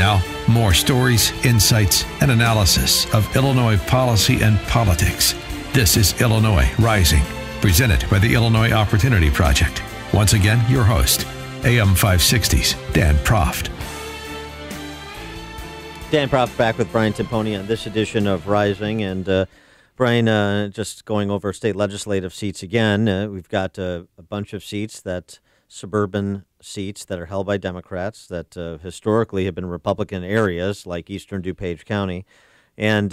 Now, more stories, insights, and analysis of Illinois policy and politics. This is Illinois Rising, presented by the Illinois Opportunity Project. Once again, your host, AM 560's Dan Proft. Dan Proft back with Brian Timpone on this edition of Rising. And Brian, just going over state legislative seats again, we've got a bunch of seats, suburban seats that are held by Democrats that historically have been Republican areas like eastern DuPage County. And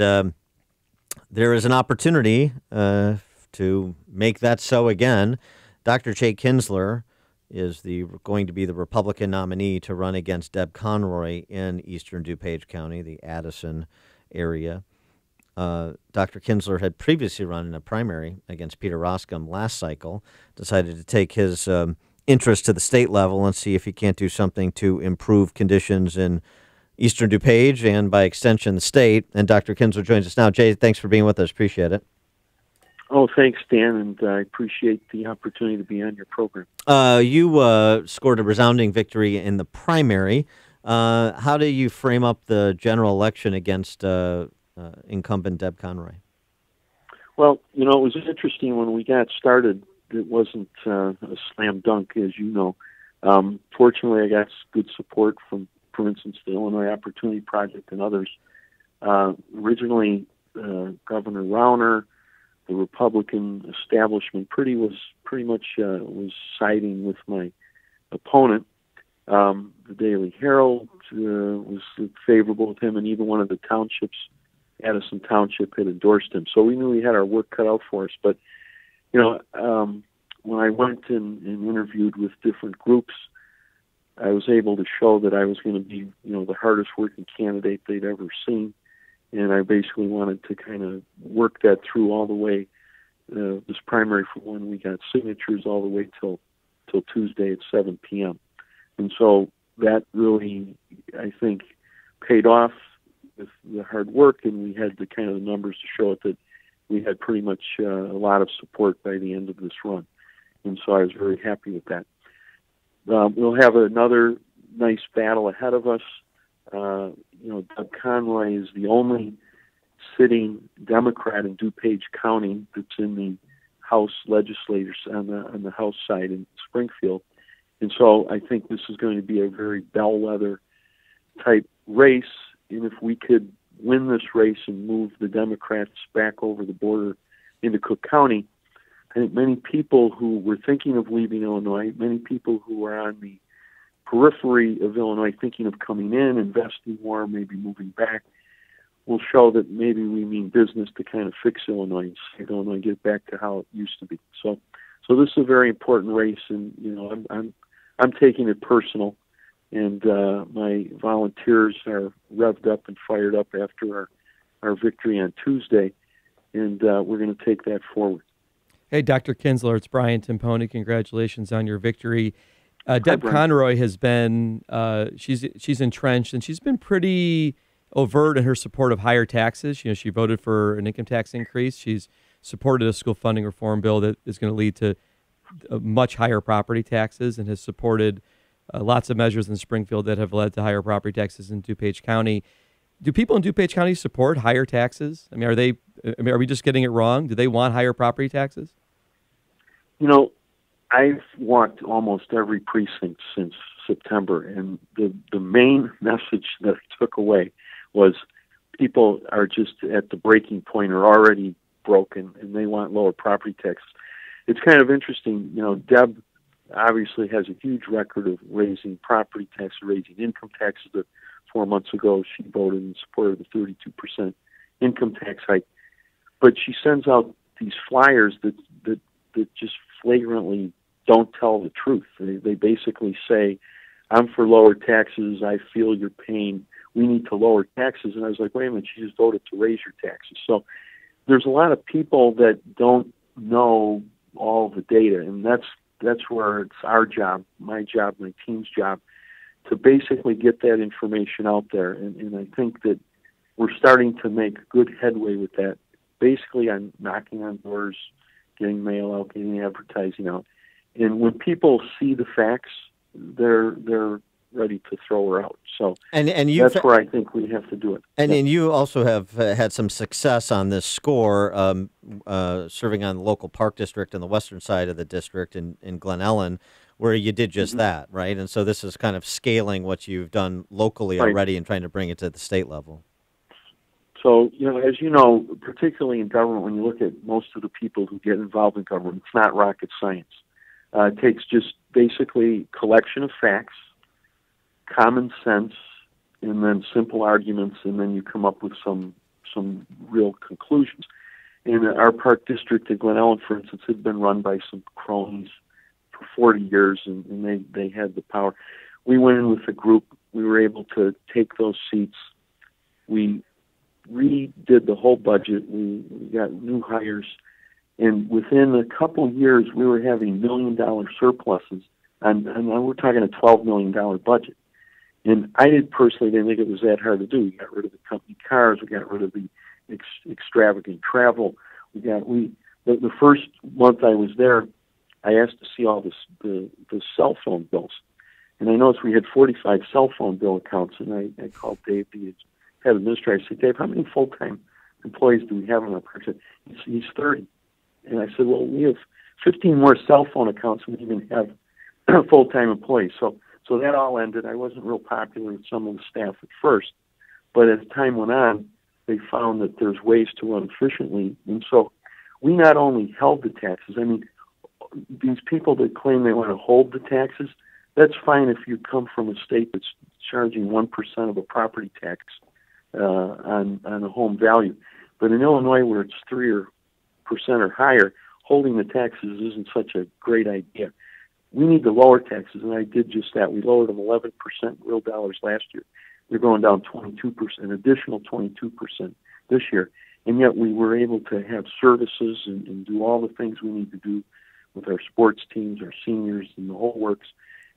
there is an opportunity to make that so again. Dr. Jay Kinzler is going to be the Republican nominee to run against Deb Conroy in eastern DuPage County, the Addison area. Dr. Kinzler had previously run in a primary against Peter Roscom last cycle, decided to take his interest to the state level and see if he can't do something to improve conditions in eastern DuPage and, by extension, the state. And Dr. Kinzler joins us now. Jay, thanks for being with us. Appreciate it. Oh, thanks, Dan, and I appreciate the opportunity to be on your program. You scored a resounding victory in the primary. How do you frame up the general election against incumbent Deb Conroy? Well, it was interesting when we got started. It wasn't a slam dunk, as you know. Fortunately, I got good support from, for instance, the Illinois Opportunity Project and others. Originally, Governor Rauner, the Republican establishment, pretty much was siding with my opponent. The Daily Herald was favorable with him, and even one of the townships, Addison Township, had endorsed him. So we knew we had our work cut out for us. But when I went and interviewed with different groups, I was able to show that I was going to be, the hardest working candidate they'd ever seen. And I basically wanted to kind of work that through all the way, this primary for when we got signatures all the way till Tuesday at 7 p.m. And so that really, I think, paid off with the hard work, and we had the kind of the numbers to show it that we had pretty much a lot of support by the end of this run. And so I was very happy with that. We'll have another nice battle ahead of us. Deb Conroy is the only sitting Democrat in DuPage County that's in the House legislators on the House side in Springfield. And so I think this is going to be a very bellwether type race. And if we could win this race and move the Democrats back over the border into Cook County, I think many people who were thinking of leaving Illinois, many people who are on the periphery of Illinois thinking of coming in, investing more, maybe moving back, will show that maybe we mean business to kind of fix Illinois and save Illinois and get back to how it used to be. So this is a very important race, and I'm taking it personal, and my volunteers are revved up and fired up after our victory on Tuesday, and we're going to take that forward. Hey, Dr. Kinzler, it's Brian Timpone. Congratulations on your victory. Deb Conroy has been, she's entrenched, and she's been pretty overt in her support of higher taxes. She voted for an income tax increase. She's supported a school funding reform bill that is going to lead to much higher property taxes, and has supported lots of measures in Springfield that have led to higher property taxes in DuPage County. Do people in DuPage County support higher taxes? Are we just getting it wrong? Do they want higher property taxes? I've walked almost every precinct since September, and the main message that I took away was people are just at the breaking point or already broken, and they want lower property taxes. It's kind of interesting. Deb obviously has a huge record of raising property taxes, raising income taxes. 4 months ago, she voted in support of the 32% income tax hike. But she sends out these flyers that just flagrantly don't tell the truth. They basically say, I'm for lower taxes, I feel your pain, we need to lower taxes. And I was like, wait a minute, she just voted to raise your taxes. So there's a lot of people that don't know all the data, and that's where it's our job, my team's job, to basically get that information out there. And I think that we're starting to make good headway with that. Basically, I'm knocking on doors, getting mail out, getting advertising out. And when people see the facts, they're ready to throw her out. So and that's where I think we have to do it. And you also have had some success on this score, serving on the local park district on the western side of the district in Glen Ellen, where you did just that, right? And so this is kind of scaling what you've done locally already and trying to bring it to the state level. So, as you know, particularly in government, when you look at most of the people who get involved in government, it's not rocket science. It takes just basically collection of facts, common sense, and then simple arguments, and then you come up with some real conclusions. In our park district at Glen Ellen, for instance, had been run by some cronies for 40 years, and they had the power. We went in with a group. We were able to take those seats. We redid the whole budget. We got new hires. And within a couple years, we were having $1 million surpluses. And we're talking a $12 million budget. And I personally didn't think it was that hard to do. We got rid of the company cars. We got rid of the extravagant travel. The first month I was there, I asked to see all the cell phone bills. And I noticed we had 45 cell phone bill accounts. And I called Dave, the head administrator. I said, Dave, how many full-time employees do we have in our park? He's 30. And I said, well, we have 15 more cell phone accounts than we even have full-time employees. So that all ended. I wasn't real popular with some of the staff at first. But as time went on, they found that there's ways to run efficiently. And so we not only held the taxes. I mean, these people that claim they want to hold the taxes, that's fine if you come from a state that's charging 1% of a property tax on a home value. But in Illinois, where it's 3% or higher, holding the taxes isn't such a great idea. We need to lower taxes, and I did just that. We lowered them 11% real dollars last year. They're going down 22%, additional 22% this year. And yet we were able to have services and do all the things we need to do with our sports teams, our seniors, and the whole works.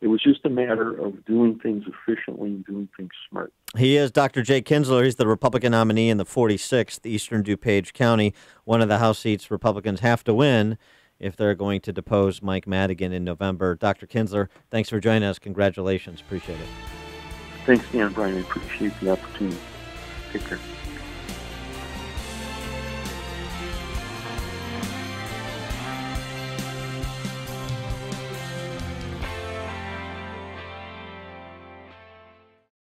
It was just a matter of doing things efficiently and doing things smart. He is Dr. Jay Kinzler. He's the Republican nominee in the 46th Eastern DuPage County, one of the House seats Republicans have to win if they're going to depose Mike Madigan in November. Dr. Kinzler, thanks for joining us. Congratulations. Appreciate it. Thanks, Dan and Brian. I appreciate the opportunity. Take care.